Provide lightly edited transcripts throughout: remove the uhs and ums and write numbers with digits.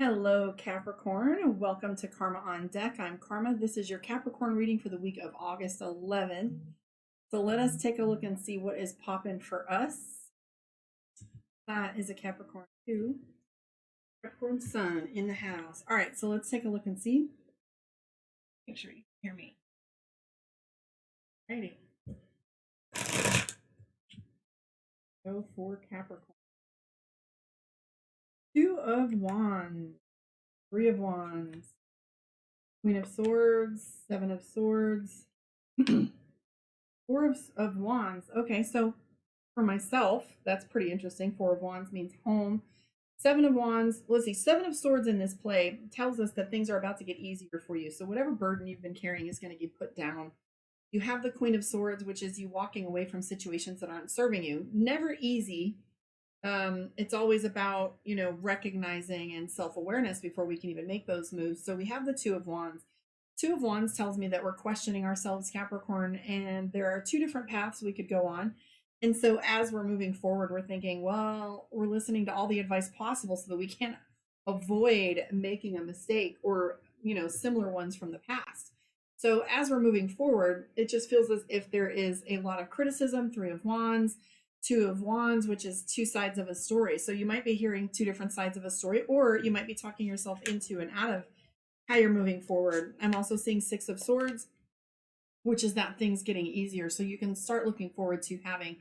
Hello, Capricorn. Welcome to Karma on Deck. I'm Karma. This is your Capricorn reading for the week of August 11th. So let us take a look and see what is popping for us. That is a Capricorn 2. Capricorn Sun in the house. All right, so let's take a look and see. Make sure you can hear me. Alrighty. Go for Capricorn. 2 of Wands. 3 of Wands. Queen of Swords. 7 of Swords. 4 of Wands. Okay, so for myself, that's pretty interesting. 4 of Wands means home. 7 of Wands, let's see, 7 of Swords in this play tells us that things are about to get easier for you. So whatever burden you've been carrying is going to get put down. You have the Queen of Swords, which is you walking away from situations that aren't serving you. Never easy. It's always about, recognizing and self-awareness before we can even make those moves. So we have the 2 of Wands. 2 of Wands tells me that we're questioning ourselves, Capricorn, and there are 2 different paths we could go on. And so as we're moving forward, we're thinking, well, we're listening to all the advice possible so that we can't avoid making a mistake or, similar ones from the past. So as we're moving forward, it just feels as if there is a lot of criticism. 3 of Wands, 2 of Wands, which is 2 sides of a story. So you might be hearing 2 different sides of a story, or you might be talking yourself into and out of how you're moving forward. I'm also seeing 6 of Swords, which is that things getting easier. So you can start looking forward to having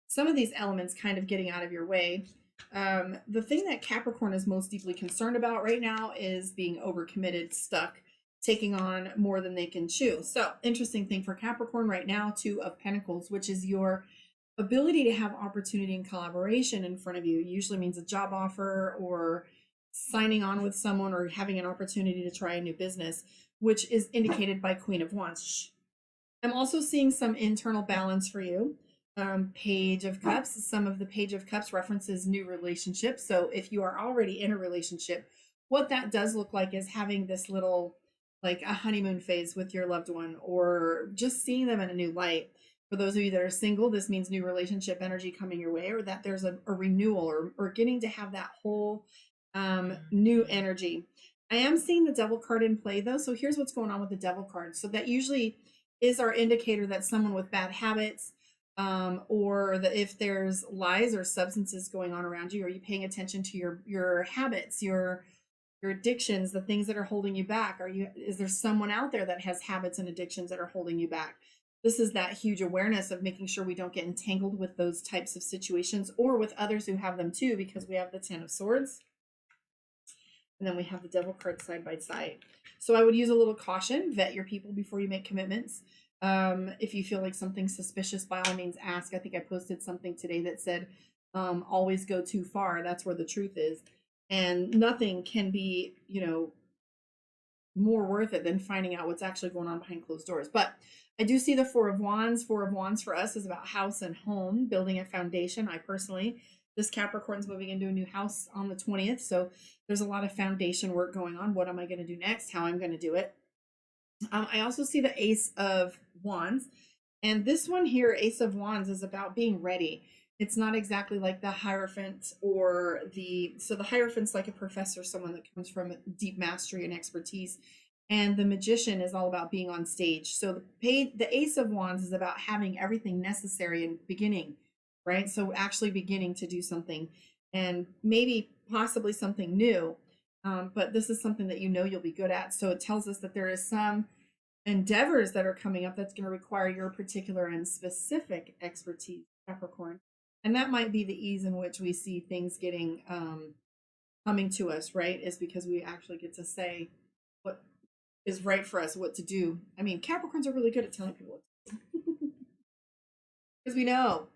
some of these elements kind of getting out of your way. The thing that Capricorn is most deeply concerned about right now is being overcommitted, stuck, taking on more than they can chew. So interesting thing for Capricorn right now, 2 of Pentacles, which is your ability to have opportunity and collaboration in front of you. It usually means a job offer or signing on with someone or having an opportunity to try a new business, which is indicated by Queen of Wands. I'm also seeing some internal balance for you. Page of Cups. Some of the Page of Cups references new relationships. So if you are already in a relationship, what that does look like is having this little, like a honeymoon phase with your loved one, or just seeing them in a new light. For those of you that are single, this means new relationship energy coming your way, or that there's a renewal or getting to have that whole new energy. I am seeing the Devil card in play though. So here's what's going on with the Devil card. So that usually is our indicator that someone with bad habits, or that if there's lies or substances going on around you, are you paying attention to your habits, your addictions, the things that are holding you back? Is there someone out there that has habits and addictions that are holding you back? This is that huge awareness of making sure we don't get entangled with those types of situations or with others who have them too, because we have the 10 of Swords and then we have the Devil card side by side. So I would use a little caution, vet your people before you make commitments. If you feel like something's suspicious, by all means ask. I think I posted something today that said, always go too far. That's where the truth is. And nothing can be, more worth it than finding out what's actually going on behind closed doors. But I do see the 4 of Wands. 4 of Wands for us is about house and home, building a foundation. This Capricorn's moving into a new house on the 20th. So there's a lot of foundation work going on. What am I going to do next? How I'm going to do it. I also see the Ace of Wands. And this one here, Ace of Wands, is about being ready. It's not exactly like the Hierophant so the Hierophant's like a professor, someone that comes from deep mastery and expertise. And the Magician is all about being on stage. So the Ace of Wands is about having everything necessary and beginning, right? So actually beginning to do something and maybe possibly something new. But this is something that you'll be good at. So it tells us that there is some endeavors that are coming up that's going to require your particular and specific expertise, Capricorn. And that might be the ease in which we see things getting coming to us, right? Is because we actually get to say what is right for us, what to do. I mean, Capricorns are really good at telling people what to do. Because we know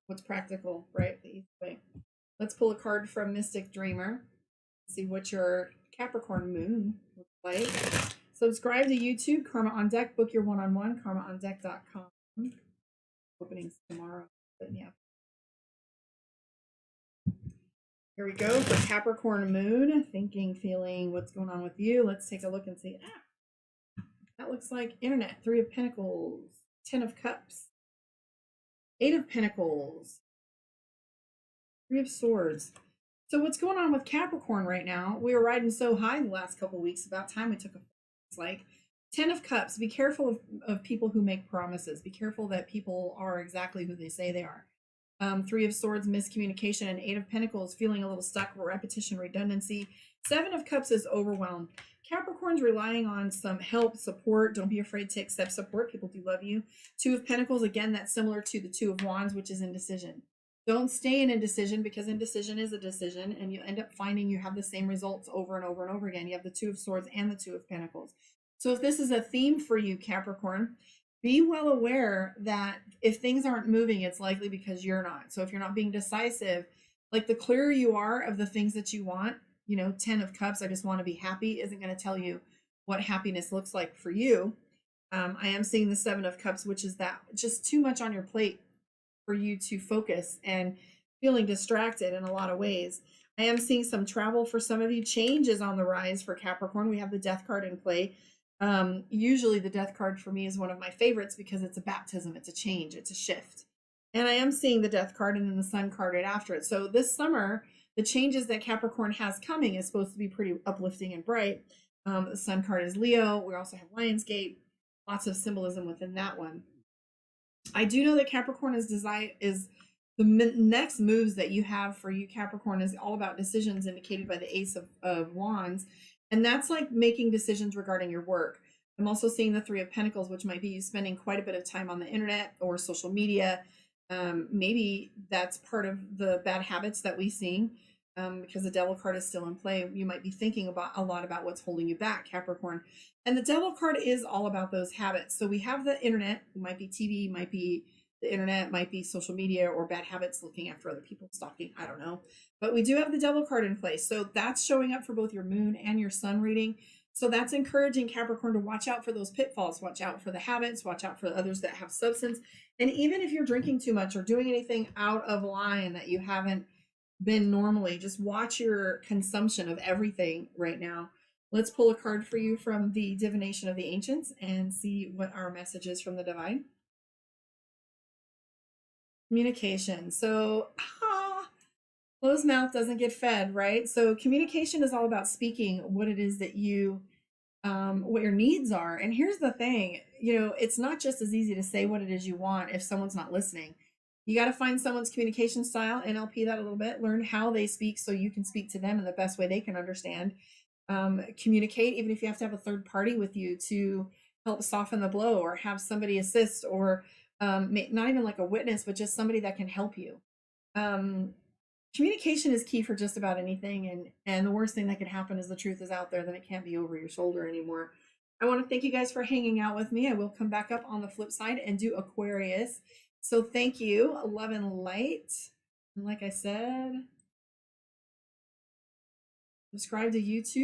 what's practical, right? The easy way. Let's pull a card from Mystic Dreamer. See what your Capricorn moon looks like. Subscribe to YouTube, Karma on Deck. Book your one-on-one, karmaondeck.com. Openings tomorrow. But yeah. Here we go for Capricorn moon. Thinking, feeling, what's going on with you. Let's take a look and see. That looks like internet. 3 of Pentacles, 10 of Cups, 8 of Pentacles, 3 of Swords. So what's going on with Capricorn right now? We were riding so high the last couple of weeks. About time we took a. It's like 10 of Cups. Be careful of people who make promises. Be careful that people are exactly who they say they are. 3 of Swords, miscommunication, and 8 of Pentacles, feeling a little stuck, repetition, redundancy. 7 of Cups is overwhelmed. Capricorn's relying on some help, support. Don't be afraid to accept support. People do love you. 2 of Pentacles, again, that's similar to the 2 of Wands, which is indecision. Don't stay in indecision, because indecision is a decision, and you end up finding you have the same results over and over and over again. You have the 2 of Swords and the 2 of Pentacles. So if this is a theme for you, Capricorn, be well aware that if things aren't moving, it's likely because you're not. So if you're not being decisive, like the clearer you are of the things that you want, 10 of Cups, I just want to be happy, isn't going to tell you what happiness looks like for you. I am seeing the 7 of Cups, which is that just too much on your plate for you to focus, and feeling distracted in a lot of ways. I am seeing some travel for some of you. Change is on the rise for Capricorn. We have the Death card in play. Usually the Death card for me is one of my favorites because it's a baptism, it's a change, it's a shift. And I am seeing the Death card and then the Sun card right after it. So this summer, the changes that Capricorn has coming is supposed to be pretty uplifting and bright. The Sun card is Leo. We also have Lionsgate. Lots of symbolism within that one. I do know that Capricorn is the next moves that you have for you, Capricorn, is all about decisions, indicated by the Ace of Wands. And that's like making decisions regarding your work. I'm also seeing the 3 of Pentacles, which might be you spending quite a bit of time on the internet or social media. Maybe that's part of the bad habits that we see, because the Devil card is still in play. You might be thinking a lot about what's holding you back, Capricorn. And the Devil card is all about those habits. So we have the internet. It might be TV, might be the internet, might be social media, or bad habits, looking after other people, stalking, I don't know. But we do have the Devil card in place. So that's showing up for both your moon and your sun reading. So that's encouraging Capricorn to watch out for those pitfalls, watch out for the habits, watch out for others that have substance. And even if you're drinking too much or doing anything out of line that you haven't been normally, just watch your consumption of everything right now. Let's pull a card for you from the Divination of the Ancients and see what our message is from the Divine. Communication. So, closed mouth doesn't get fed, right? So communication is all about speaking what it is that you, what your needs are. And here's the thing, it's not just as easy to say what it is you want if someone's not listening. You got to find someone's communication style, NLP that a little bit, learn how they speak so you can speak to them in the best way they can understand. Communicate, even if you have to have a third party with you to help soften the blow, or have somebody assist, or not even like a witness, but just somebody that can help you. Communication is key for just about anything, and the worst thing that can happen is the truth is out there, then it can't be over your shoulder anymore. I want to thank you guys for hanging out with me. I will come back up on the flip side and do Aquarius. So thank you, love and light. And like I said, subscribe to YouTube.